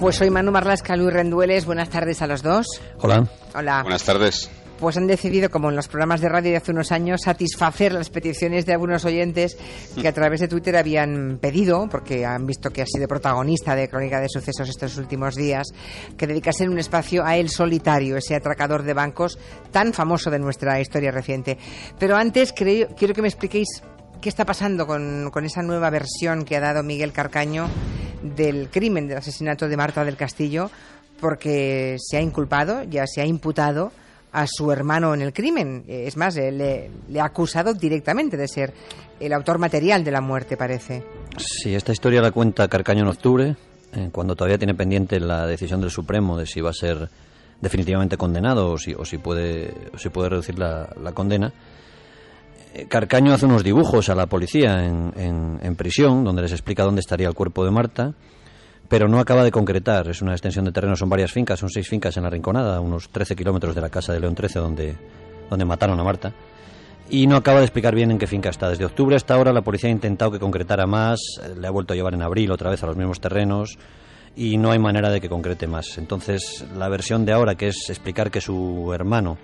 Pues soy Manu Marlasca, Luis Rendueles. Buenas tardes a los dos. Hola. Hola. Buenas tardes. Pues han decidido, como en los programas de radio de hace unos años, satisfacer las peticiones de algunos oyentes que a través de Twitter habían pedido, porque han visto que ha sido protagonista de Crónica de Sucesos estos últimos días, que dedicasen un espacio a El Solitario, ese atracador de bancos tan famoso de nuestra historia reciente. Pero antes quiero que me expliquéis qué está pasando con esa nueva versión que ha dado Miguel Carcaño del crimen del asesinato de Marta del Castillo, porque se ha inculpado, ya se ha imputado a su hermano en el crimen. Es más, le ha acusado directamente de ser el autor material de la muerte, parece. Sí, esta historia la cuenta Carcaño en octubre, cuando todavía tiene pendiente la decisión del Supremo de si va a ser definitivamente condenado o si puede reducir la condena. Carcaño hace unos dibujos a la policía en prisión, donde les explica dónde estaría el cuerpo de Marta, pero no acaba de concretar. Es una extensión de terreno, son varias fincas, son 6 fincas en La Rinconada, unos 13 kilómetros de la casa de León XIII, donde mataron a Marta, y no acaba de explicar bien en qué finca está. Desde octubre hasta ahora la policía ha intentado que concretara más, le ha vuelto a llevar en abril otra vez a los mismos terrenos, y no hay manera de que concrete más. Entonces, la versión de ahora, que es explicar que su hermano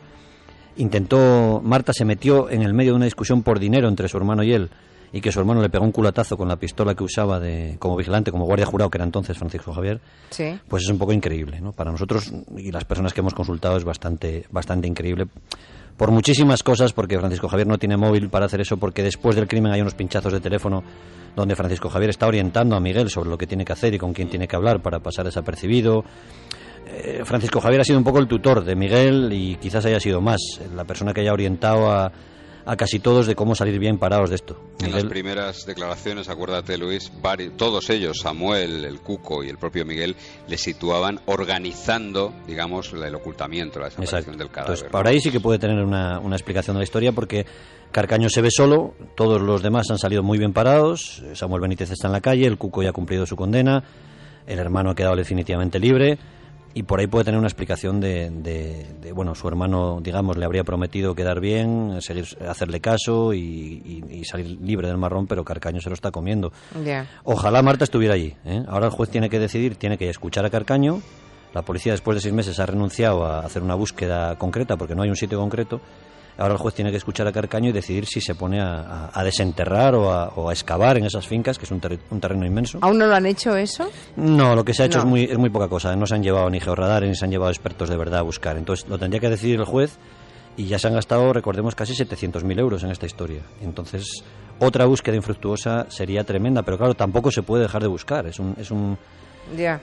Marta se metió en el medio de una discusión por dinero entre su hermano y él, y que su hermano le pegó un culatazo con la pistola que usaba como vigilante, como guardia jurado, que era entonces Francisco Javier. Sí. Pues es un poco increíble, ¿no? Para nosotros y las personas que hemos consultado es bastante increíble, por muchísimas cosas, porque Francisco Javier no tiene móvil para hacer eso, porque después del crimen hay unos pinchazos de teléfono donde Francisco Javier está orientando a Miguel sobre lo que tiene que hacer y con quién tiene que hablar para pasar desapercibido. Francisco Javier ha sido un poco el tutor de Miguel y quizás haya sido más la persona que haya orientado a casi todos de cómo salir bien parados de esto. En las primeras declaraciones, acuérdate, Luis, todos ellos, Samuel, el Cuco y el propio Miguel, le situaban organizando, digamos, el ocultamiento, la desaparición del cadáver. Entonces, por ahí sí que puede tener una explicación de la historia, porque Carcaño se ve solo, todos los demás han salido muy bien parados, Samuel Benítez está en la calle, el Cuco ya ha cumplido su condena, el hermano ha quedado definitivamente libre. Y por ahí puede tener una explicación bueno, su hermano, digamos, le habría prometido quedar bien, hacerle caso y salir libre del marrón, pero Carcaño se lo está comiendo. Yeah. Ojalá Marta estuviera allí, ¿eh? Ahora el juez tiene que decidir, tiene que escuchar a Carcaño. La policía después de 6 meses ha renunciado a hacer una búsqueda concreta porque no hay un sitio concreto. Ahora el juez tiene que escuchar a Carcaño y decidir si se pone a desenterrar o a excavar en esas fincas, que es un terreno inmenso. ¿Aún no lo han hecho eso? No, lo que se ha hecho es muy poca cosa. No se han llevado ni georradares ni se han llevado expertos de verdad a buscar. Entonces lo tendría que decidir el juez y ya se han gastado, recordemos, casi 700.000 euros en esta historia. Entonces otra búsqueda infructuosa sería tremenda, pero claro, tampoco se puede dejar de buscar. Es un... Ya.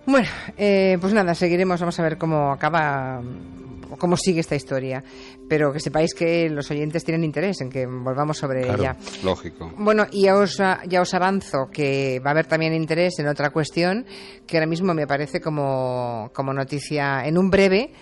Bueno, pues nada, seguiremos, vamos a ver cómo acaba, cómo sigue esta historia, pero que sepáis que los oyentes tienen interés en que volvamos sobre ella. Lógico. Bueno, y ya os avanzo que va a haber también interés en otra cuestión que ahora mismo me aparece como noticia en un breve,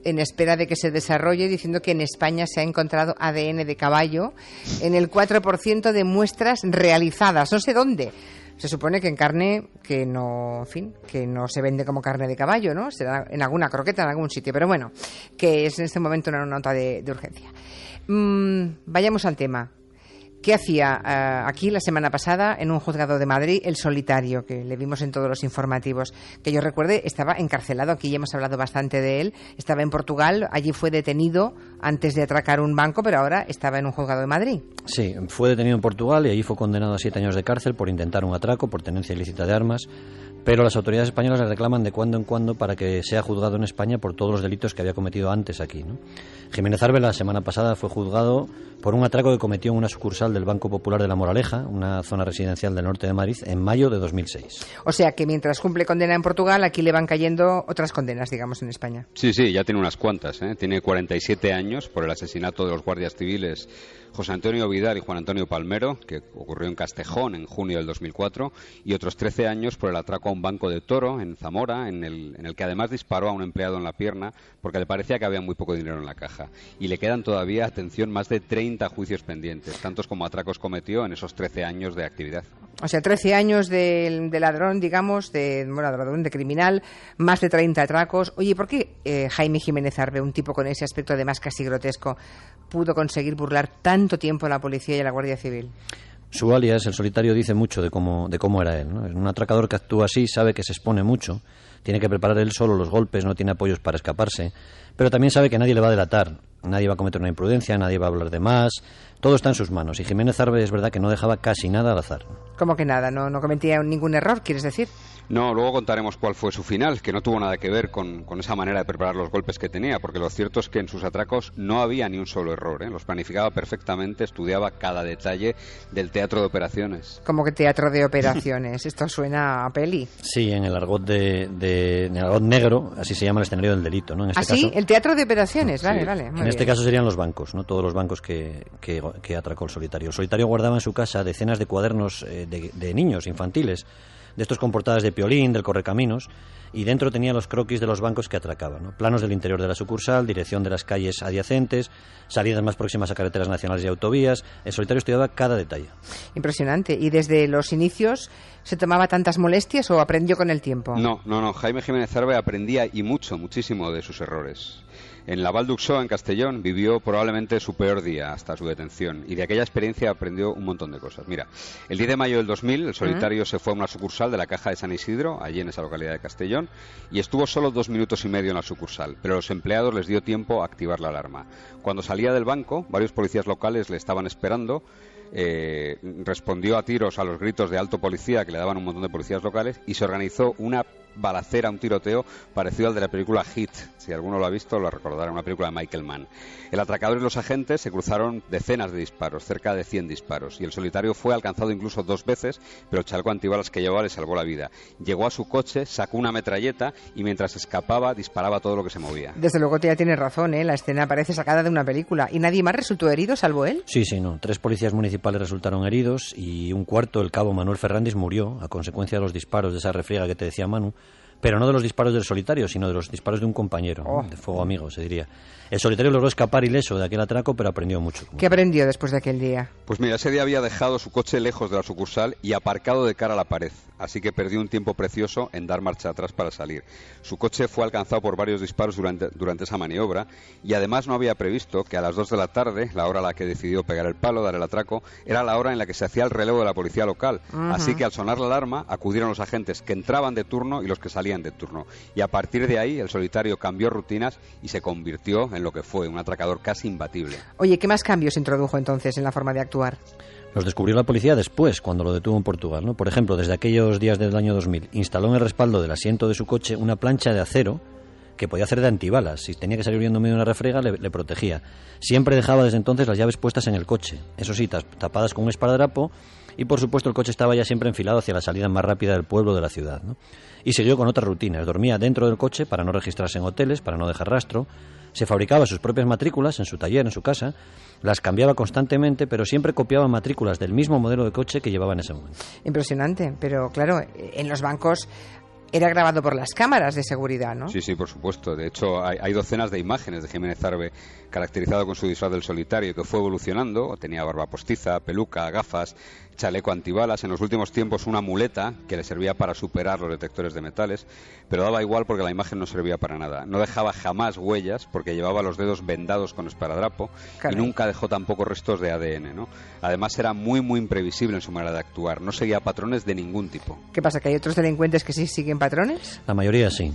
en espera de que se desarrolle, diciendo que en España se ha encontrado ADN de caballo en el 4% de muestras realizadas, no sé dónde. Se supone que en carne que no se vende como carne de caballo, ¿no? Será en alguna croqueta, en algún sitio. Pero bueno, que es en este momento una nota de urgencia. Vayamos al tema. ¿Qué hacía aquí la semana pasada en un juzgado de Madrid El Solitario, que le vimos en todos los informativos? Que yo recuerde, estaba encarcelado, aquí ya hemos hablado bastante de él, estaba en Portugal, allí fue detenido antes de atracar un banco, pero ahora estaba en un juzgado de Madrid. Sí, fue detenido en Portugal y allí fue condenado a 7 años de cárcel por intentar un atraco, por tenencia ilícita de armas, pero las autoridades españolas le reclaman de cuando en cuando para que sea juzgado en España por todos los delitos que había cometido antes aquí, ¿no? Jiménez Arbe la semana pasada fue juzgado por un atraco que cometió en una sucursal del Banco Popular de La Moraleja, una zona residencial del norte de Madrid, en mayo de 2006. O sea que mientras cumple condena en Portugal, aquí le van cayendo otras condenas, digamos, en España. Sí, ya tiene unas cuantas, ¿eh? Tiene 47 años por el asesinato de los guardias civiles José Antonio Vidal y Juan Antonio Palmero, que ocurrió en Castejón en junio del 2004, y otros 13 años por el atraco a un banco de Toro, en Zamora, en el que además disparó a un empleado en la pierna porque le parecía que había muy poco dinero en la caja. Y le quedan todavía, atención, más de 30 juicios pendientes, tantos como atracos cometió en esos 13 años de actividad. O sea, 13 años de ladrón, digamos, ladrón, de criminal, más de 30 atracos. Oye, ¿por qué Jaime Jiménez Arbe, un tipo con ese aspecto además casi grotesco, pudo conseguir burlar tanto tiempo a la policía y a la Guardia Civil? Su alias, el Solitario, dice mucho de cómo era él, ¿no? Un atracador que actúa así sabe que se expone mucho, tiene que preparar él solo los golpes, no tiene apoyos para escaparse, pero también sabe que nadie le va a delatar, nadie va a cometer una imprudencia, nadie va a hablar de más, todo está en sus manos. Y Jiménez Arbe es verdad que no dejaba casi nada al azar. ¿Cómo que nada? ¿No cometía ningún error, quieres decir? No, luego contaremos cuál fue su final, que no tuvo nada que ver con esa manera de preparar los golpes que tenía, porque lo cierto es que en sus atracos no había ni un solo error, ¿eh? Los planificaba perfectamente, estudiaba cada detalle del teatro de operaciones. ¿Cómo que teatro de operaciones? Esto suena a peli. Sí, en el argot en el argot negro, así se llama el escenario del delito, ¿no? En este ¿sí? caso, El teatro de operaciones, sí. vale. En este caso serían los bancos, ¿no? Todos los bancos que atracó el Solitario. El Solitario guardaba en su casa decenas de cuadernos de niños infantiles, de estos con portadas de Piolín, del Correcaminos, y dentro tenía los croquis de los bancos que atracaba, ¿no? Planos del interior de la sucursal, dirección de las calles adyacentes, salidas más próximas a carreteras nacionales y autovías. El Solitario estudiaba cada detalle. Impresionante. ¿Y desde los inicios se tomaba tantas molestias o aprendió con el tiempo? No. Jaime Jiménez Arbe aprendía y muchísimo de sus errores. En la Val d'Uxó, en Castellón, vivió probablemente su peor día hasta su detención, y de aquella experiencia aprendió un montón de cosas. Mira, el 10 de mayo del 2000, el Solitario se fue a una sucursal de la Caja de San Isidro, allí en esa localidad de Castellón, y estuvo solo 2 minutos y medio en la sucursal, pero a los empleados les dio tiempo a activar la alarma. Cuando salía del banco, varios policías locales le estaban esperando. Respondió a tiros a los gritos de alto policía que le daban un montón de policías locales, y se organizó una balacera, un tiroteo parecido al de la película Hit. Si alguno lo ha visto, lo recordará, una película de Michael Mann. El atracador y los agentes se cruzaron decenas de disparos, cerca de 100 disparos, y el Solitario fue alcanzado incluso 2 veces, pero el chaleco antibalas que llevaba le salvó la vida. Llegó a su coche, sacó una metralleta y mientras escapaba disparaba todo lo que se movía. Desde luego ya tienes razón, ¿eh? La escena parece sacada de una película. ¿Y nadie más resultó herido salvo él? Sí, no. 3 policías municipales resultaron heridos y un cuarto, el cabo Manuel Fernández, murió a consecuencia de los disparos de esa refriega que te decía Manu. Pero no de los disparos del Solitario, sino de los disparos de un compañero, de fuego amigo, se diría. El Solitario logró escapar ileso de aquel atraco, pero aprendió mucho. ¿Qué aprendió después de aquel día? Pues mira, ese día había dejado su coche lejos de la sucursal y aparcado de cara a la pared, así que perdió un tiempo precioso en dar marcha atrás para salir. Su coche fue alcanzado por varios disparos durante esa maniobra, y además no había previsto que a las 2 de la tarde, la hora a la que decidió pegar el palo, dar el atraco, era la hora en la que se hacía el relevo de la policía local. Así que al sonar la alarma acudieron los agentes que entraban de turno y los que salían de turno. Y a partir de ahí el Solitario cambió rutinas y se convirtió en lo que fue, un atracador casi imbatible. Oye, ¿qué más cambios introdujo entonces en la forma de actuar? Los descubrió la policía después, cuando lo detuvo en Portugal, ¿no? Por ejemplo, desde aquellos días del año 2000, instaló en el respaldo del asiento de su coche una plancha de acero que podía hacer de antibalas. Si tenía que salir huyendo en medio de una refriega, le protegía. Siempre dejaba desde entonces las llaves puestas en el coche, eso sí, tapadas con un esparadrapo, y por supuesto el coche estaba ya siempre enfilado hacia la salida más rápida del pueblo de la ciudad, ¿no? Y siguió con otras rutinas. Dormía dentro del coche para no registrarse en hoteles, para no dejar rastro. Se fabricaba sus propias matrículas en su taller, en su casa. Las cambiaba constantemente, pero siempre copiaba matrículas del mismo modelo de coche que llevaba en ese momento. Impresionante, pero claro, en los bancos era grabado por las cámaras de seguridad, ¿no? Sí, por supuesto. De hecho, hay docenas de imágenes de Jiménez Arbe caracterizado con su disfraz del Solitario, que fue evolucionando. Tenía barba postiza, peluca, gafas, chaleco antibalas, en los últimos tiempos una muleta que le servía para superar los detectores de metales, pero daba igual porque la imagen no servía para nada. No dejaba jamás huellas porque llevaba los dedos vendados con esparadrapo. Caray. Y nunca dejó tampoco restos de ADN, ¿no? Además era muy imprevisible en su manera de actuar, no seguía patrones de ningún tipo. ¿Qué pasa, que hay otros delincuentes que sí siguen patrones? La mayoría sí.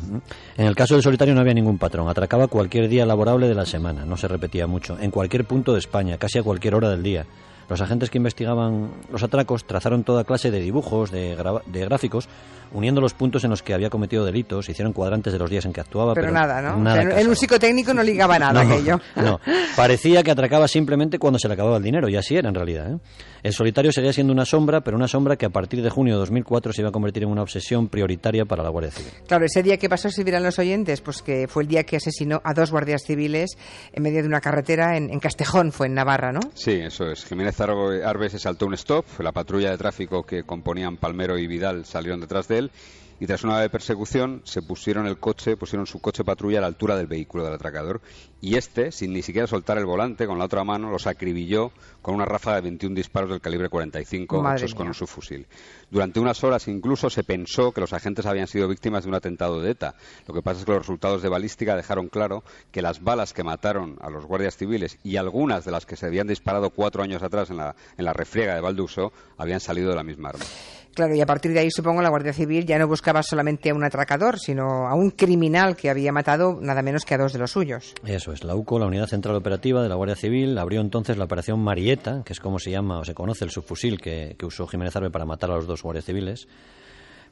En el caso del Solitario no había ningún patrón, atracaba cualquier día laborable de la semana, no se repetía mucho, en cualquier punto de España, casi a cualquier hora del día. Los agentes que investigaban los atracos trazaron toda clase de dibujos, de gráficos, uniendo los puntos en los que había cometido delitos, hicieron cuadrantes de los días en que actuaba. Pero nada, ¿no? Nada, o sea, en un psicotécnico no ligaba nada aquello. No, parecía que atracaba simplemente cuando se le acababa el dinero, y así era en realidad, ¿eh? El Solitario seguía siendo una sombra, pero una sombra que a partir de junio de 2004 se iba a convertir en una obsesión prioritaria para la Guardia Civil. Claro, ese día que pasó, si vieran los oyentes, pues que fue el día que asesinó a 2 guardias civiles en medio de una carretera en Castejón, fue en Navarra, ¿no? Sí, eso es. Jiménez Arbe se saltó un stop, la patrulla de tráfico que componían Palmero y Vidal salieron detrás de él y tras una breve persecución pusieron su coche patrulla a la altura del vehículo del atracador, y este, sin ni siquiera soltar el volante, con la otra mano los acribilló con una ráfaga de 21 disparos del calibre 45 hechos con un subfusil. Durante unas horas incluso se pensó que los agentes habían sido víctimas de un atentado de ETA. Lo que pasa es que los resultados de balística dejaron claro que las balas que mataron a los guardias civiles y algunas de las que se habían disparado 4 años atrás en la refriega de Val d'Uixó habían salido de la misma arma. Claro, y a partir de ahí, supongo, la Guardia Civil ya no buscaba solamente a un atracador, sino a un criminal que había matado nada menos que a 2 de los suyos. Eso es. La UCO, la Unidad Central Operativa de la Guardia Civil, abrió entonces la Operación Marieta, que es como se llama o se conoce el subfusil que usó Jiménez Arbe para matar a los 2 guardias civiles.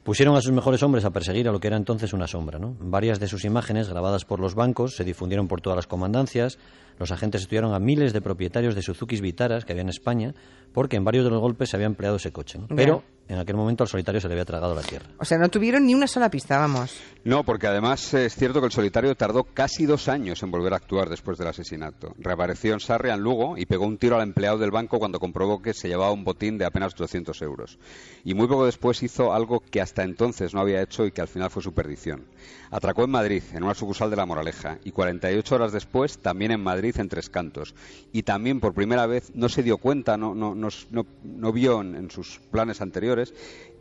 Pusieron a sus mejores hombres a perseguir a lo que era entonces una sombra, ¿no? Varias de sus imágenes, grabadas por los bancos, se difundieron por todas las comandancias. Los agentes estudiaron a miles de propietarios de Suzukis Vitaras que había en España, porque en varios de los golpes se había empleado ese coche, ¿no? Pero en aquel momento al solitario se le había tragado la tierra. O sea, no tuvieron ni una sola pista, vamos. No, porque además es cierto que el solitario tardó casi 2 años en volver a actuar después del asesinato. Reapareció en Sarria, en Lugo, y pegó un tiro al empleado del banco cuando comprobó que se llevaba un botín de apenas 200 euros. Y muy poco después hizo algo que hasta entonces no había hecho y que al final fue su perdición. Atracó en Madrid, en una sucursal de La Moraleja, y 48 horas después también en Madrid, en Tres Cantos. Y también por primera vez no se dio cuenta, no vio en sus planes anteriores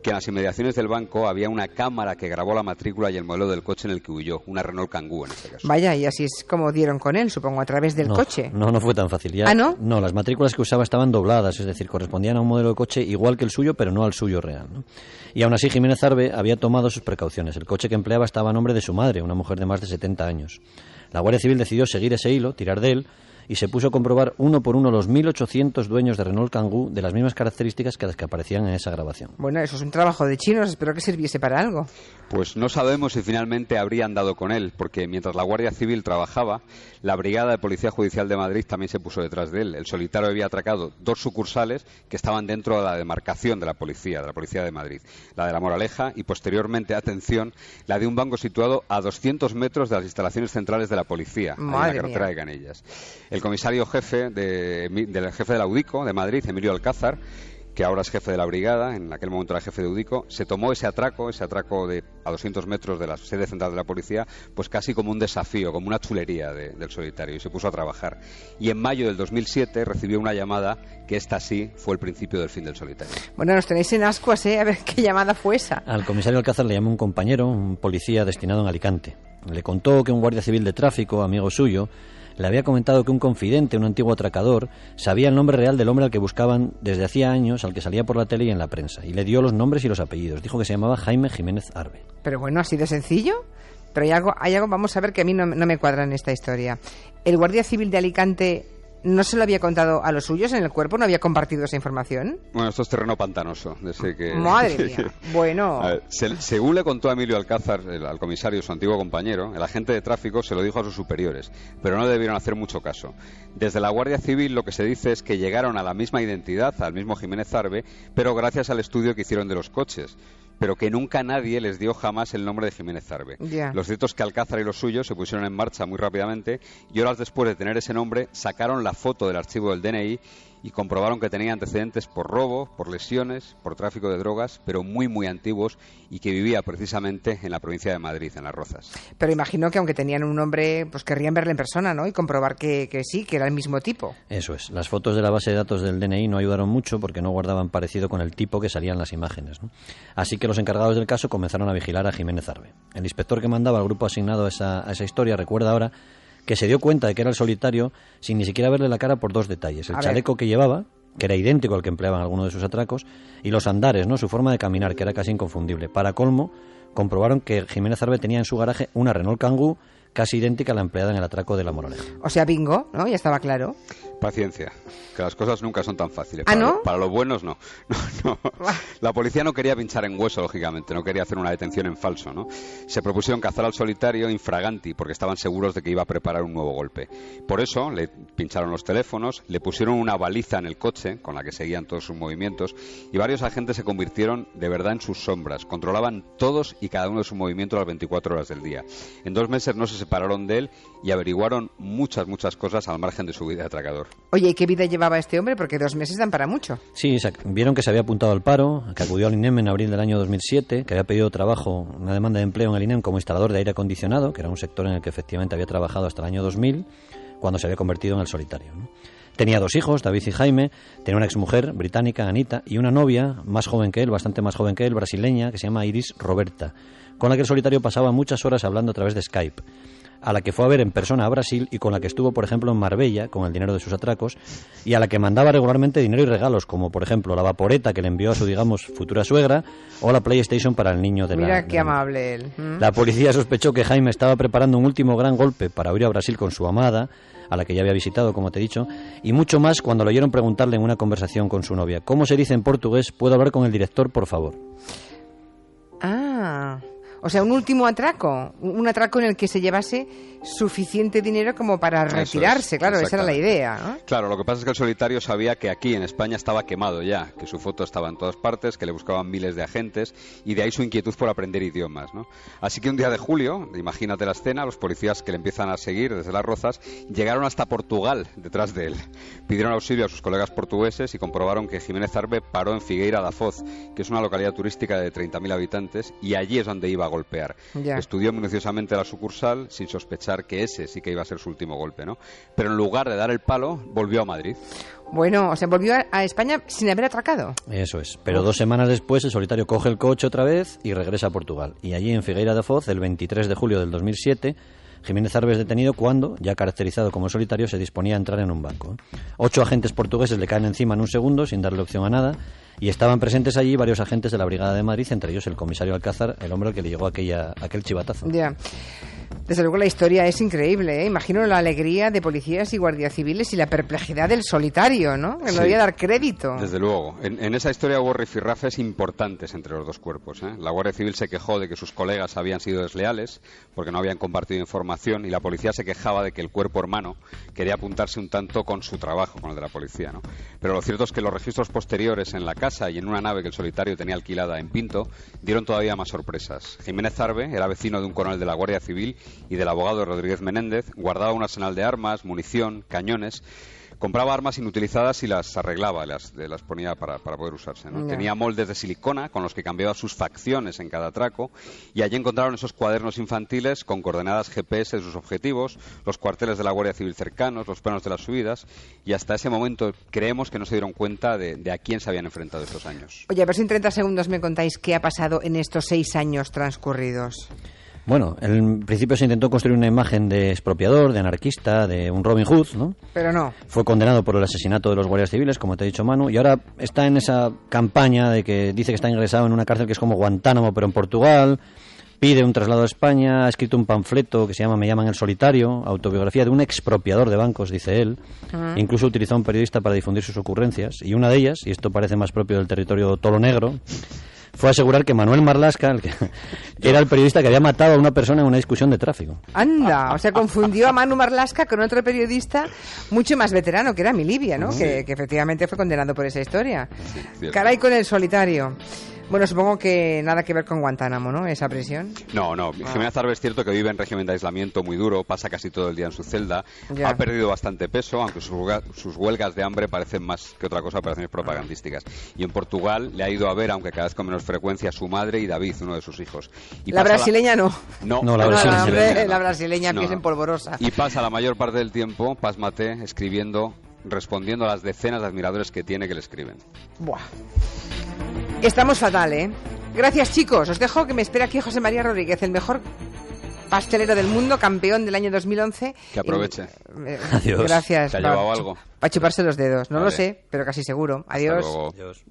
que en las inmediaciones del banco había una cámara que grabó la matrícula y el modelo del coche en el que huyó, una Renault Kangoo en este caso. Vaya, y así es como dieron con él, supongo, a través del coche. No fue tan fácil. ¿Ah, no? No, las matrículas que usaba estaban dobladas, es decir, correspondían a un modelo de coche igual que el suyo, pero no al suyo real, ¿no? Y aún así Jiménez Arbe había tomado sus precauciones. El coche que empleaba estaba a nombre de su madre, una mujer de más de 70 años. La Guardia Civil decidió seguir ese hilo, tirar de él, y se puso a comprobar uno por uno los 1.800 dueños de Renault Kangoo de las mismas características que las que aparecían en esa grabación. Bueno, eso es un trabajo de chinos, espero que sirviese para algo. Pues no sabemos si finalmente habrían dado con él, porque mientras la Guardia Civil trabajaba, la Brigada de Policía Judicial de Madrid también se puso detrás de él. El solitario había atracado 2 sucursales que estaban dentro de la demarcación de la Policía de Madrid. La de La Moraleja y, posteriormente, atención, la de un banco situado a 200 metros de las instalaciones centrales de la Policía, en la carretera de Canillas. El comisario jefe del jefe de la UDICO de Madrid, Emilio Alcázar, que ahora es jefe de la brigada, en aquel momento era jefe de UDICO, se tomó ese atraco de a 200 metros de la sede central de la policía, pues casi como un desafío, como una chulería del solitario, y se puso a trabajar. Y en mayo del 2007 recibió una llamada que esta sí fue el principio del fin del solitario. Bueno, nos tenéis en ascuas, a ver qué llamada fue esa. Al comisario Alcázar le llamó un compañero, un policía destinado en Alicante. Le contó que un guardia civil de tráfico, amigo suyo, le había comentado que un confidente, un antiguo atracador, sabía el nombre real del hombre al que buscaban desde hacía años, al que salía por la tele y en la prensa, y le dio los nombres y los apellidos. Dijo que se llamaba Jaime Jiménez Arbe. Pero bueno, ¿así de sencillo? Pero hay algo, vamos a ver, que a mí no me cuadra en esta historia. ¿El guardia civil de Alicante no se lo había contado a los suyos en el cuerpo? ¿No había compartido esa información? Bueno, esto es terreno pantanoso. Madre mía, bueno. A ver, según le contó a Emilio Alcázar, al comisario, su antiguo compañero, el agente de tráfico se lo dijo a sus superiores, pero no debieron hacer mucho caso. Desde la Guardia Civil lo que se dice es que llegaron a la misma identidad, al mismo Jiménez Arbe, pero gracias al estudio que hicieron de los coches, pero que nunca nadie les dio jamás el nombre de Jiménez Arbe. Yeah. Los cierto es que Alcázar y los suyos se pusieron en marcha muy rápidamente y horas después de tener ese nombre sacaron la foto del archivo del DNI y comprobaron que tenía antecedentes por robo, por lesiones, por tráfico de drogas, pero muy, muy antiguos, y que vivía precisamente en la provincia de Madrid, en Las Rozas. Pero imagino que aunque tenían un nombre, pues querrían verle en persona, ¿no? Y comprobar que sí, que era el mismo tipo. Eso es. Las fotos de la base de datos del DNI no ayudaron mucho porque no guardaban parecido con el tipo que salía en las imágenes, ¿no? Así que los encargados del caso comenzaron a vigilar a Jiménez Arbe. El inspector que mandaba al grupo asignado a esa historia recuerda ahora que se dio cuenta de que era el solitario sin ni siquiera verle la cara por 2 detalles. El chaleco que llevaba, que era idéntico al que empleaban algunos de sus atracos, y los andares, ¿no? Su forma de caminar, que era casi inconfundible. Para colmo, comprobaron que Jiménez Arbe tenía en su garaje una Renault Kangoo casi idéntica a la empleada en el atraco de La Moraleja. O sea, bingo, ¿no? Ya estaba claro. Paciencia, que las cosas nunca son tan fáciles. ¿Ah, no? Para los buenos, no. La policía no quería pinchar en hueso, lógicamente, no quería hacer una detención en falso, ¿no? Se propusieron cazar al solitario infraganti, porque estaban seguros de que iba a preparar un nuevo golpe. Por eso le pincharon los teléfonos, le pusieron una baliza en el coche, con la que seguían todos sus movimientos, y varios agentes se convirtieron de verdad en sus sombras. Controlaban todos y cada uno de sus movimientos las 24 horas del día. En 2 meses no se separaron de él y averiguaron muchas cosas al margen de su vida de atracador. Oye, ¿y qué vida llevaba este hombre? Porque 2 meses dan para mucho. Sí, vieron que se había apuntado al paro, que acudió al INEM en abril del año 2007, que había pedido trabajo, una demanda de empleo en el INEM como instalador de aire acondicionado, que era un sector en el que efectivamente había trabajado hasta el año 2000, cuando se había convertido en el solitario, ¿no? Tenía 2 hijos, David y Jaime, tenía una exmujer británica, Anita, y una novia más joven que él, bastante más joven que él, brasileña, que se llama Iris Roberta, con la que el solitario pasaba muchas horas hablando a través de Skype, a la que fue a ver en persona a Brasil y con la que estuvo, por ejemplo, en Marbella, con el dinero de sus atracos, y a la que mandaba regularmente dinero y regalos, como por ejemplo la vaporeta que le envió a su, digamos, futura suegra, o la PlayStation para el niño de la... Mira qué amable él. La policía sospechó que Jaime estaba preparando un último gran golpe para huir a Brasil con su amada, a la que ya había visitado, como te he dicho, y mucho más cuando lo oyeron preguntarle en una conversación con su novia: ¿cómo se dice en portugués? ¿Puedo hablar con el director, por favor? Ah... O sea, un último atraco, un atraco en el que se llevase suficiente dinero como para retirarse, claro, esa era la idea, ¿no? Claro, lo que pasa es que el solitario sabía que aquí en España estaba quemado ya, que su foto estaba en todas partes, que le buscaban miles de agentes y de ahí su inquietud por aprender idiomas, ¿no? Así que un día de julio, imagínate la escena, los policías que le empiezan a seguir desde Las Rozas llegaron hasta Portugal detrás de él. Pidieron auxilio a sus colegas portugueses y comprobaron que Jiménez Arbe paró en Figueira da Foz, que es una localidad turística de 30.000 habitantes, y allí es donde iba a golpear. Ya. Estudió minuciosamente la sucursal sin sospechar que ese sí que iba a ser su último golpe, ¿no? Pero en lugar de dar el palo, volvió a Madrid. Bueno, o sea, volvió a España sin haber atracado. Eso es. Pero 2 semanas después el solitario coge el coche otra vez y regresa a Portugal. Y allí en Figueira da Foz, el 23 de julio del 2007, Jiménez Arbe es detenido cuando, ya caracterizado como solitario, se disponía a entrar en un banco. 8 agentes portugueses le caen encima en un segundo, sin darle opción a nada, y estaban presentes allí varios agentes de la Brigada de Madrid, entre ellos el comisario Alcázar, el hombre al que le llegó aquel chivatazo. Ya. Desde luego la historia es increíble, ¿eh? Imagino la alegría de policías y guardias civiles y la perplejidad del solitario, ¿no? Que no debía dar crédito. Desde luego. En esa historia hubo rifirrafes importantes entre los dos cuerpos, ¿eh? La Guardia Civil se quejó de que sus colegas habían sido desleales porque no habían compartido información, y la policía se quejaba de que el cuerpo hermano quería apuntarse un tanto con su trabajo, con el de la policía, ¿no? Pero lo cierto es que los registros posteriores en la casa y en una nave que el solitario tenía alquilada en Pinto dieron todavía más sorpresas. Jiménez Arbe era vecino de un coronel de la Guardia Civil y del abogado Rodríguez Menéndez, guardaba un arsenal de armas, munición, cañones, compraba armas inutilizadas y las arreglaba, las ponía para poder usarse, ¿no? Tenía moldes de silicona con los que cambiaba sus facciones en cada atraco, y allí encontraron esos cuadernos infantiles con coordenadas GPS de sus objetivos, los cuarteles de la Guardia Civil cercanos, los planos de las subidas, y hasta ese momento creemos que no se dieron cuenta de a quién se habían enfrentado estos años. Oye, a ver si en 30 segundos me contáis qué ha pasado en estos 6 años transcurridos. Bueno, en principio se intentó construir una imagen de expropiador, de anarquista, de un Robin Hood, ¿no? Pero no. Fue condenado por el asesinato de los guardias civiles, como te ha dicho Manu, y ahora está en esa campaña de que dice que está ingresado en una cárcel que es como Guantánamo, pero en Portugal. Pide un traslado a España, ha escrito un panfleto que se llama Me llaman el solitario, autobiografía de un expropiador de bancos, dice él. Incluso utilizó a un periodista para difundir sus ocurrencias, y una de ellas, y esto parece más propio del territorio tolo negro, fue asegurar que Manuel Marlaska era el periodista que había matado a una persona en una discusión de tráfico. Anda, o sea, confundió a Manu Marlaska con otro periodista mucho más veterano, que era Milibia, ¿no? Que efectivamente fue condenado por esa historia. Sí, caray con el solitario. Bueno, supongo que nada que ver con Guantánamo, ¿no? Esa prisión. No. Jiménez Arbe es cierto que vive en régimen de aislamiento muy duro, pasa casi todo el día en su celda, Ya. Ha perdido bastante peso, aunque sus huelgas de hambre parecen más que otra cosa operaciones propagandísticas. Y en Portugal le ha ido a ver, aunque cada vez con menos frecuencia, a su madre y David, uno de sus hijos. Y la brasileña no. No, la brasileña. La brasileña pies en polvorosa. Y pasa la mayor parte del tiempo, pásmate, respondiendo a las decenas de admiradores que tiene que le escriben. Buah. Estamos fatal, ¿eh? Gracias, chicos. Os dejo, que me espera aquí José María Rodríguez, el mejor pastelero del mundo, campeón del año 2011. Que aproveche. Adiós. Gracias. ¿Te ha llevado algo? Para chuparse los dedos. No Vale. lo sé, pero casi seguro. Adiós. Hasta luego. Adiós.